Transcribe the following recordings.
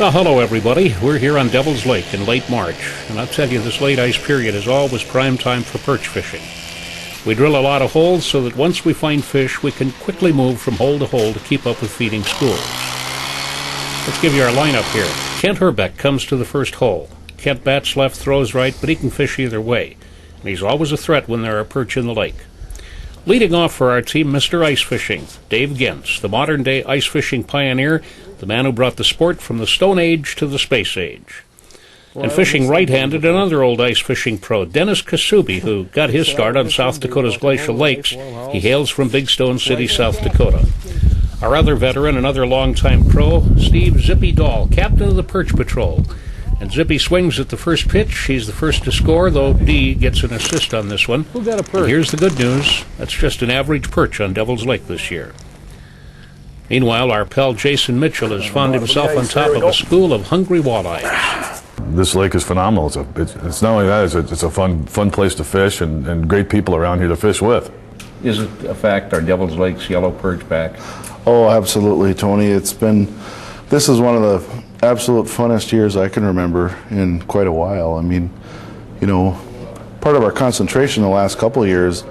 Well, hello everybody. We're here on Devil's Lake in late March, and I'll tell you, this late ice period is always prime time for perch fishing. We drill a lot of holes so that once we find fish, we can quickly move from hole to hole to keep up with feeding schools. Let's give you our lineup here. Kent Hrbek comes to the first hole. Kent bats left, throws right, but he can fish either way, and he's always a threat when there are perch in the lake. Leading off for our team, Mr. Ice Fishing, Dave Genz, the modern-day ice fishing pioneer, the man who brought the sport from the Stone Age to the Space Age. And fishing right-handed, another old ice fishing pro, Dennis Kassubi, who got his start on South Dakota's glacial lakes. He hails from Big Stone City, South Dakota. Our other veteran, another longtime pro, Steve Zippy Dahl, captain of the Perch Patrol. And Zippy swings at the first pitch. He's the first to score, though D gets an assist on this one. Who got a perch? And here's the good news. That's just an average perch on Devil's Lake this year. Meanwhile, our pal Jason Mitchell has found himself on top of a school of hungry walleyes. This lake is phenomenal. It's not only that, it's a fun place to fish and great people around here to fish with. Is it a fact our Devil's Lake's yellow perch back? Oh, absolutely, Tony. This is one of the absolute funnest years I can remember in quite a while. I mean, you know, part of our concentration the last couple of years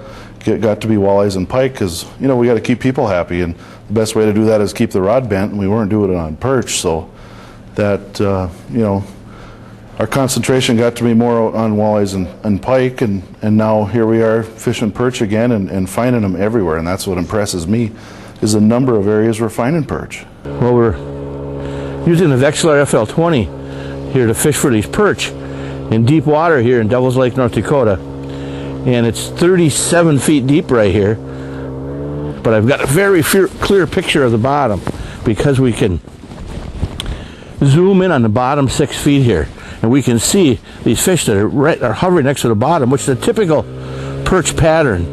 got to be walleyes and pike because, you know, we got to keep people happy, and the best way to do that is keep the rod bent, and we weren't doing it on perch, so that, you know, our concentration got to be more on walleyes and pike, and now here we are fishing perch again and finding them everywhere, and that's what impresses me, is the number of areas we're finding perch. Well, we're using the Vexler FL20 here to fish for these perch in deep water here in Devil's Lake, North Dakota. And it's 37 feet deep right here. But I've got a very clear picture of the bottom because we can zoom in on the bottom 6 feet here. And we can see these fish that are hovering next to the bottom, which is a typical perch pattern.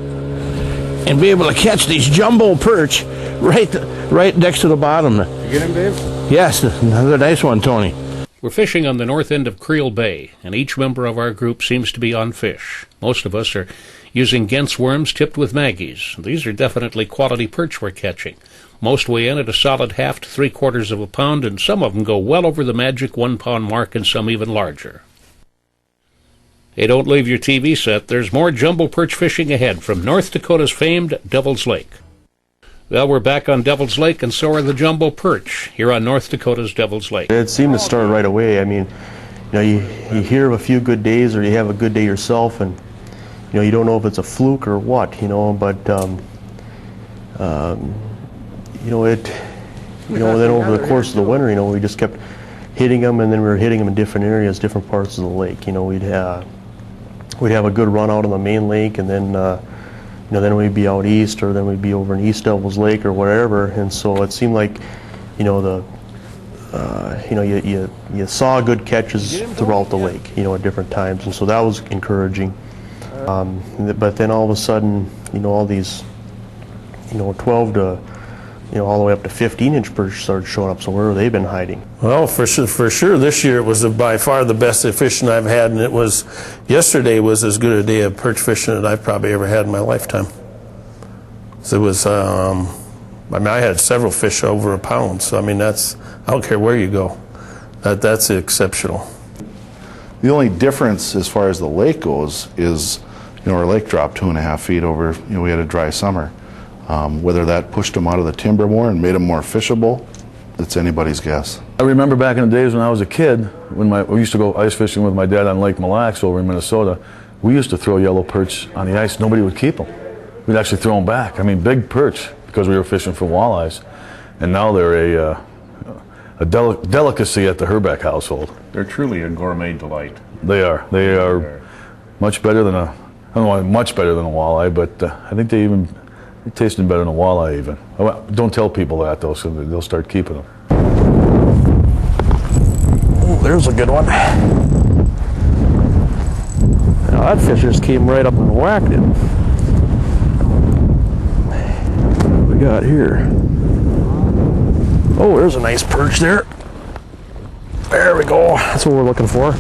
And be able to catch these jumbo perch right next to the bottom. You get him, Dave? Yes, another nice one, Tony. We're fishing on the north end of Creel Bay, and each member of our group seems to be on fish. Most of us are using Genz worms tipped with Maggies. These are definitely quality perch we're catching. Most weigh in at a solid half to 3/4 of a pound, and some of them go well over the magic 1 pound mark, and some even larger. Hey, don't leave your TV set. There's more jumbo perch fishing ahead from North Dakota's famed Devil's Lake. Well, we're back on Devil's Lake, and so are the jumbo perch here on North Dakota's Devil's Lake. It seemed to start right away. I mean, you know, you hear of a few good days, or you have a good day yourself, and you know, you don't know if it's a fluke or what, you know. But you know, then over the course of the winter, you know, we just kept hitting them, and then we were hitting them in different areas, different parts of the lake. You know, we'd have a good run out on the main lake, and then you know, then we'd be out east, or then we'd be over in East Devil's Lake or whatever. And so it seemed like, you know, you know, you saw good catches throughout the lake, you know, at different times, and so that was encouraging. But then all of a sudden, you know, all these, you know, 12 to, you know, all the way up to 15-inch perch started showing up. So where have they been hiding? Well, for sure, this year it was by far the best fishing I've had, and yesterday was as good a day of perch fishing that I've probably ever had in my lifetime. So it was, I mean, I had several fish over a pound. So I mean, I don't care where you go, that's exceptional. The only difference as far as the lake goes is, you know, our lake dropped 2.5 feet over, you know, we had a dry summer. Whether that pushed them out of the timber more and made them more fishable, it's anybody's guess. I remember back in the days when I was a kid, when we used to go ice fishing with my dad on Lake Mille Lacs over in Minnesota. We used to throw yellow perch on the ice. Nobody would keep them. We'd actually throw them back. I mean, big perch, because we were fishing for walleyes. And now they're a delicacy at the Hrbek household. They're truly a gourmet delight. They are. They are much better than I don't know, much better than a walleye, but I think they're tasting better than a walleye even. Don't tell people that though, so they'll start keeping them. Oh, there's a good one. Now that fish just came right up and whacked it. What do we got here? Oh, there's a nice perch there. There we go. That's what we're looking for.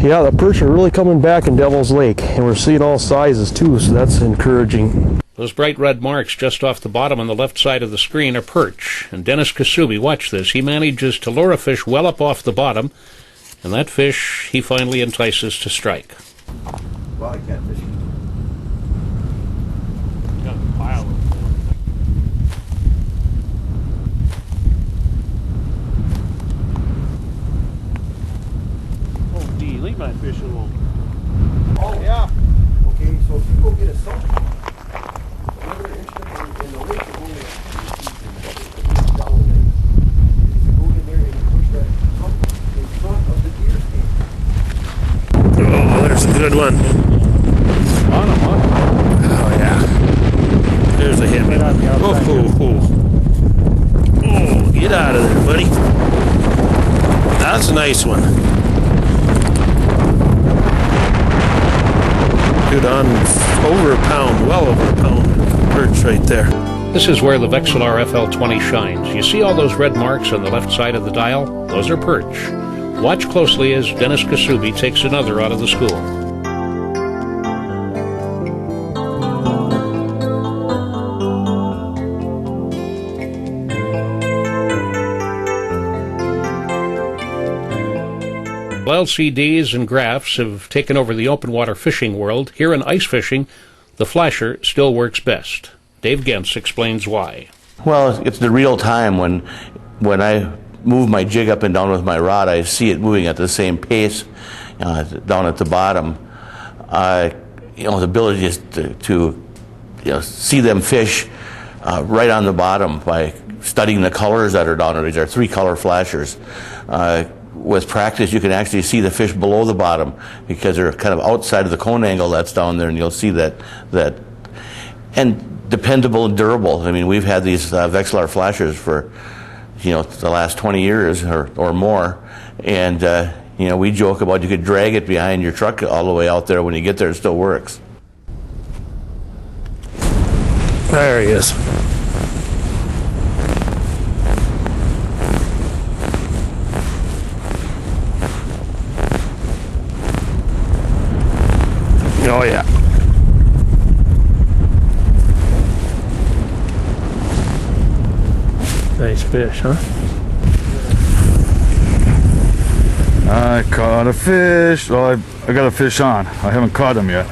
Yeah, the perch are really coming back in Devil's Lake, and we're seeing all sizes too, so that's encouraging. Those bright red marks just off the bottom on the left side of the screen are perch. And Dennis Kassubi, watch this, he manages to lure a fish well up off the bottom, and that fish he finally entices to strike. Walleye catfish. Got a pile of them. Oh, gee, leave my fish alone. Oh, yeah. Okay, so if you go get a sump, another instrument in the lake is only a few feet down the lake. If you go in there and you push that sump in front of the deer stand. Oh, there's a good one. On him, on him. Oh, yeah. There's a heavy one. Oh, get out of there, buddy. That's a nice one. Good on over a pound, well over a pound perch right there. This is where the Vexilar FL20 shines. You see all those red marks on the left side of the dial? Those are perch. Watch closely as Dennis Kassubi takes another out of the school. While LCDs and graphs have taken over the open water fishing world, here in ice fishing, the flasher still works best. Dave Genz explains why. Well, it's the real time when I move my jig up and down with my rod, I see it moving at the same pace down at the bottom. The ability just to see them fish right on the bottom by studying the colors that are down there. These are 3-color flashers. With practice, you can actually see the fish below the bottom because they're kind of outside of the cone angle that's down there, and you'll see that and dependable and durable. I mean, we've had these Vexilar flashers for the last 20 years or more, and we joke about you could drag it behind your truck all the way out there. When you get there, it still works. There he is. Oh, yeah. Nice fish, huh? I caught a fish. Well, I got a fish on. I haven't caught him yet.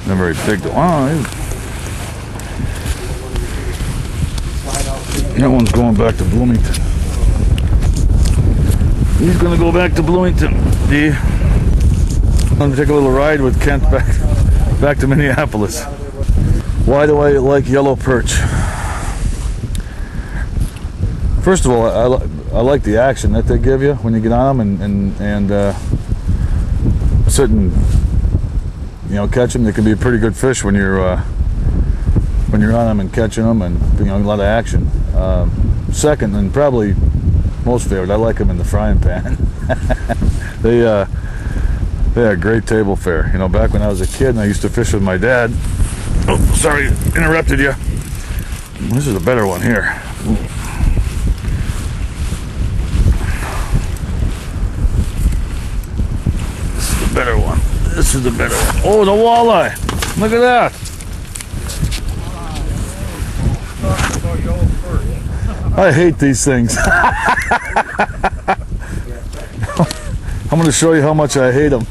Not very big though. That one's going back to Bloomington. He's going to go back to Bloomington. I'm going to take a little ride with Kent back to Minneapolis. Why do I like yellow perch? First of all, I like the action that they give you when you get on them and sit and catch them. They can be a pretty good fish when you're on them and catching them, and a lot of action. Second, and probably most favorite, I like them in the frying pan. They are great table fare. Back when I was a kid and I used to fish with my dad. Oh, sorry, interrupted you. This is a better one here. This is the better one. This is the better one. Oh, the walleye. Look at that. I hate these things. I'm going to show you how much I hate them.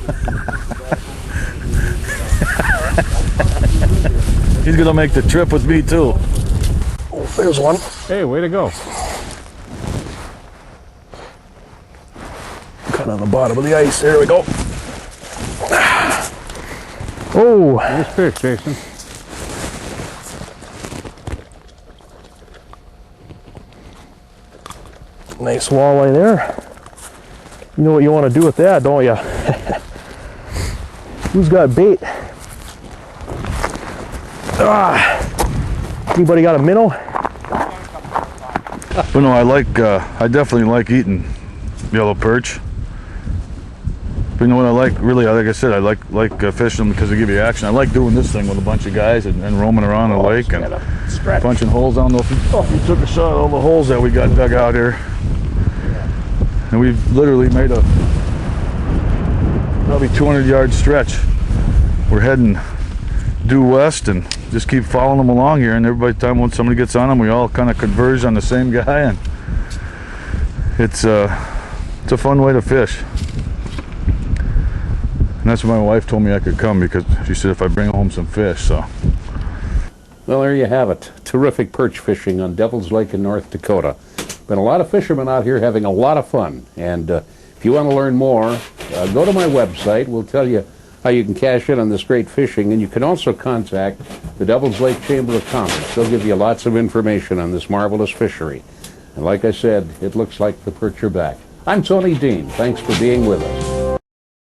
He's going to make the trip with me too. Oh, there's one. Hey, way to go. Cut on the bottom of the ice. There we go. Oh. Nice fish, Jason. Nice walleye there. You know what you want to do with that, don't you? Who's got bait? Anybody got a minnow? But no, I definitely like eating yellow perch. But you know what I like, really, like I said, I like fishing them because they give you action. I like doing this thing with a bunch of guys and roaming around the lake and punching holes down those. Oh, we took a shot at all the holes that we got dug out here. And we've literally made a probably 200-yard stretch. We're heading due west and just keep following them along here. And every time when somebody gets on them, we all kind of converge on the same guy, and it's a fun way to fish. And that's why my wife told me I could come, because she said if I bring home some fish. So. Well, there you have it. Terrific perch fishing on Devil's Lake in North Dakota. Been a lot of fishermen out here having a lot of fun. And if you want to learn more, go to my website. We'll tell you how you can cash in on this great fishing. And you can also contact the Devil's Lake Chamber of Commerce. They'll give you lots of information on this marvelous fishery. And like I said, it looks like the perch are back. I'm Tony Dean. Thanks for being with us.